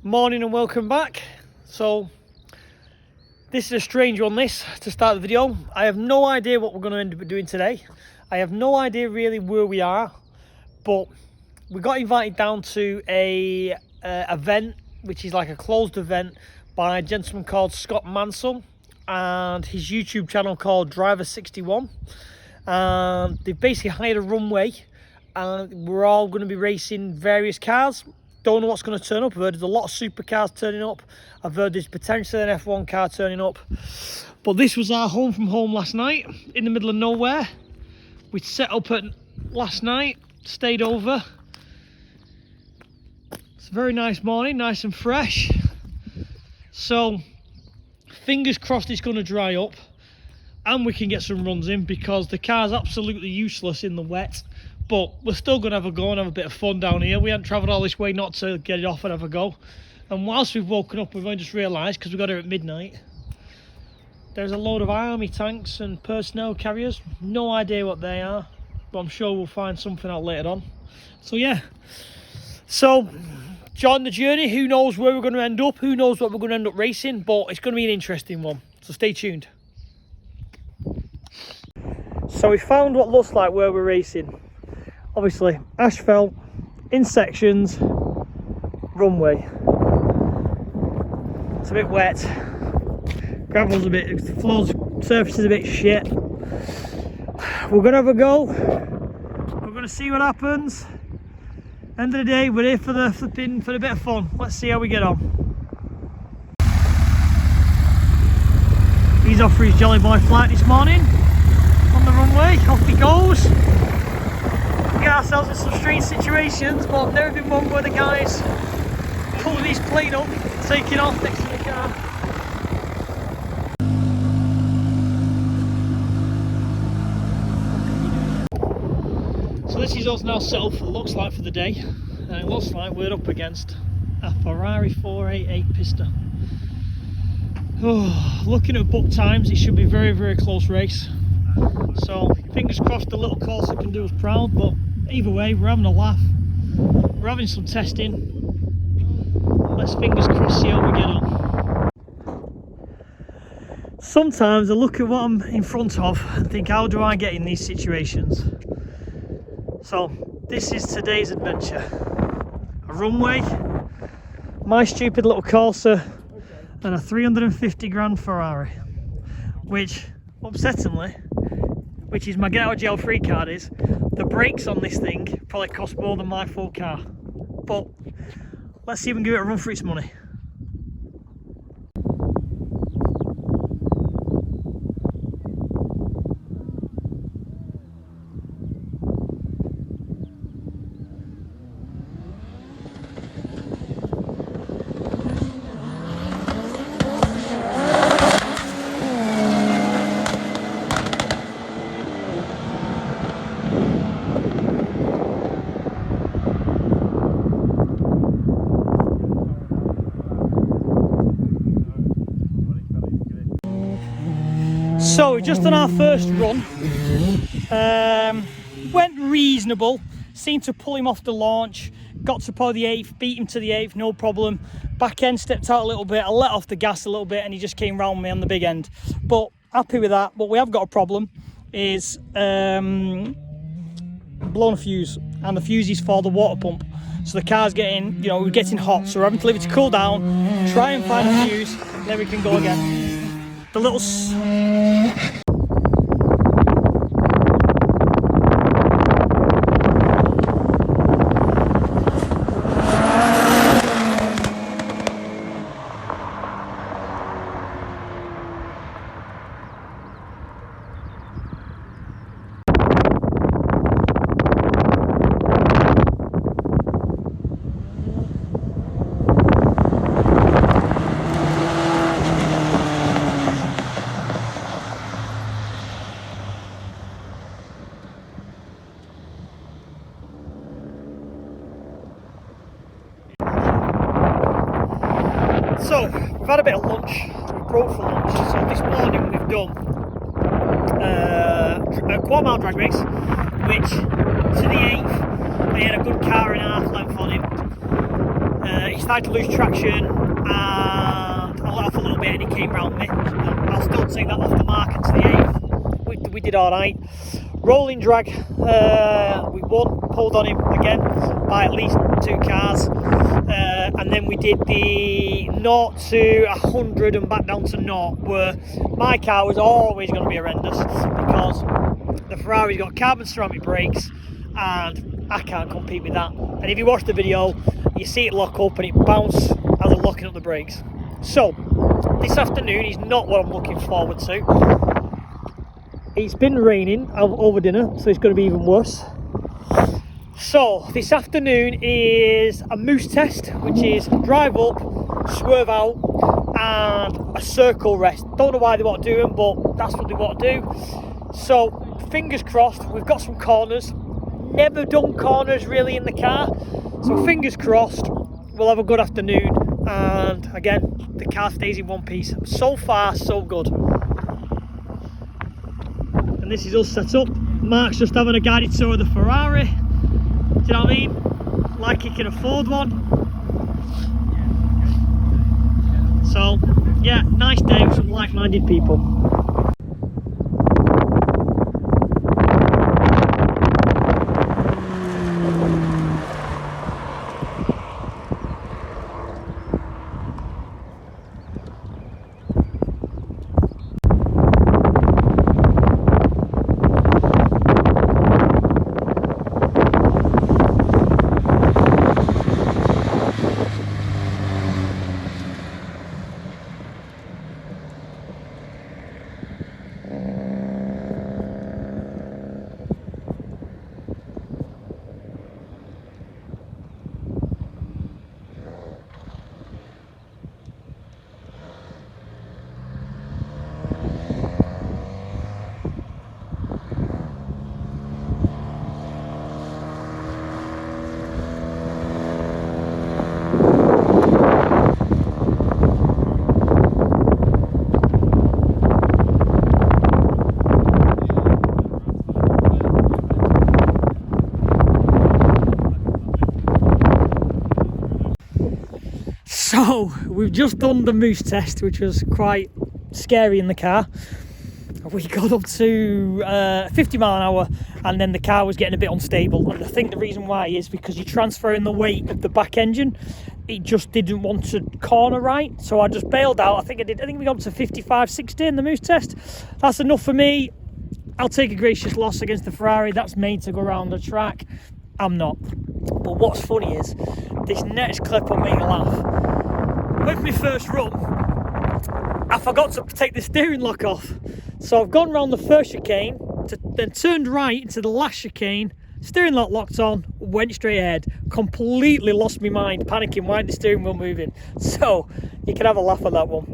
Morning and welcome back. So this is a strange one, this, to start the video. I have no idea what we're going to end up doing today. I have no idea really where we are, but we got invited down to a event, which is like a closed event by a gentleman called Scott Mansell and his YouTube channel called Driver61. They've basically hired a runway and we're all going to be racing various cars. Don't know what's going to turn up. I've heard there's a lot of supercars turning up. I've heard there's potentially an F1 car turning up. But this was our home from home last night, in the middle of nowhere. We set up at last night, stayed over. It's a very nice morning, nice and fresh. So, fingers crossed it's going to dry up and we can get some runs in, because the car's absolutely useless in the wet. But we're still going to have a go and have a bit of fun down here. We hadn't travelled all this way not to get it off and have a go. And whilst we've woken up, we've only just realised, because we got here at midnight, there's a load of army tanks and personnel carriers. No idea what they are, but I'm sure we'll find something out later on. So yeah, so join the journey. Who knows where we're going to end up? Who knows what we're going to end up racing? But it's going to be an interesting one. So stay tuned. So we found what looks like where we're racing. Obviously, asphalt, in sections, runway. It's a bit wet. Gravel's a bit, the floor's surface is a bit shit. We're gonna have a go. We're gonna see what happens. End of the day, we're here for the for a bit of fun. Let's see how we get on. He's off for his Jolly Boy flight this morning on the runway. Off he goes. We get ourselves in some strange situations, but I've never been one where the guy's pulling his plate up, taking off next to the car. So this is us now set up for the looks like for the day, and it looks like we're up against a Ferrari 488 Pista. Oh, looking at book times, it should be a very, very close race. So fingers crossed the little Corsa can do us proud, but either way we're having a laugh, we're having some testing. Let's fingers crossed see how we get on. Sometimes I look at what I'm in front of and think, how do I get in these situations? So this is today's adventure. A runway, my stupid little Corsa, and a 350 grand Ferrari, which upsettingly, which is my get out of jail free card, is the brakes on this thing probably cost more than my full car. But let's see if we can give it a run for its money. So we've just done our first run. Went reasonable, seemed to pull him off the launch, got to probably the 8th, beat him to the 8th, no problem. Back end stepped out a little bit, I let off the gas a little bit and he just came round me on the big end. But happy with that. But we have got a problem, is blown a fuse, and the fuse is for the water pump. So the car's getting, we're getting hot, so we're having to leave it to cool down, try and find a fuse, then we can go again. The little So, we've had a bit of lunch, we broke for lunch. So this morning we've done a quarter-mile drag race, which to the 8th, I had a good car and a half length on him. He started to lose traction and I let off a little bit and he came round me. I'll still take that off the mark into the 8th. We did alright. Rolling drag, we won, pulled on him again by at least 2 cars. And then we did the 0 to 100 and back down to 0, where my car was always going to be horrendous because the Ferrari's got carbon ceramic brakes and I can't compete with that. And if you watch the video, you see it lock up and it bounces as I'm locking up the brakes. So this afternoon is not what I'm looking forward to. It's been raining over dinner, so it's going to be even worse. So this afternoon is a moose test, which is drive up, swerve out and a circle rest. Don't know why they want to do them, but that's what they want to do. So fingers crossed, we've got some corners. Never done corners really in the car, so fingers crossed we'll have a good afternoon, and again the car stays in one piece. So far so good. And this is us set up. Mark's just having a guided tour of the Ferrari. Do you know what I mean? Like he can afford one. So yeah, nice day with some like-minded people. So we've just done the moose test, which was quite scary in the car. We got up to 50 mile an hour and then the car was getting a bit unstable, and I think the reason why is because you're transferring the weight of the back engine. It just didn't want to corner right, so I just bailed out. I think we got up to 55-60 in the moose test. That's enough for me. I'll take a gracious loss against the Ferrari. That's made to go around the track. I'm not. But what's funny is this next clip will make you laugh. With my first run, I forgot to take the steering lock off. So I've gone round the first chicane, then turned right into the last chicane, steering lock locked on, went straight ahead, completely lost my mind, panicking, why the steering wheel moving. So you can have a laugh at that one.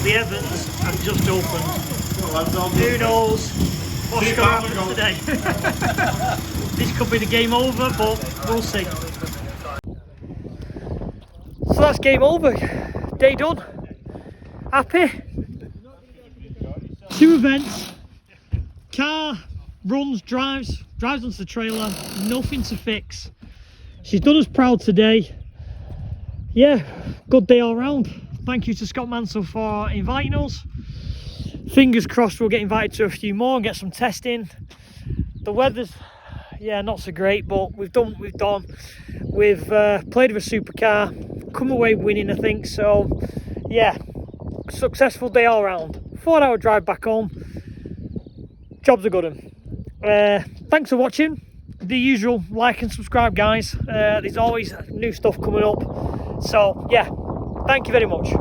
The Evans have just opened. Who knows what's going to happen today? This could be the game over, but we'll see. So that's game over. Day done. Happy? 2 events. Car runs, drives onto the trailer. Nothing to fix. She's done us proud today. Yeah, good day all round. Thank you to Scott Mansell for inviting us. Fingers crossed we'll get invited to a few more and get some testing. The weather's, yeah, not so great, but we've done. We've played with a supercar, come away winning, I think. So, yeah, successful day all round. 4-hour drive back home. Job's a good one. Thanks for watching. The usual, like and subscribe, guys. There's always new stuff coming up. So, yeah. Thank you very much.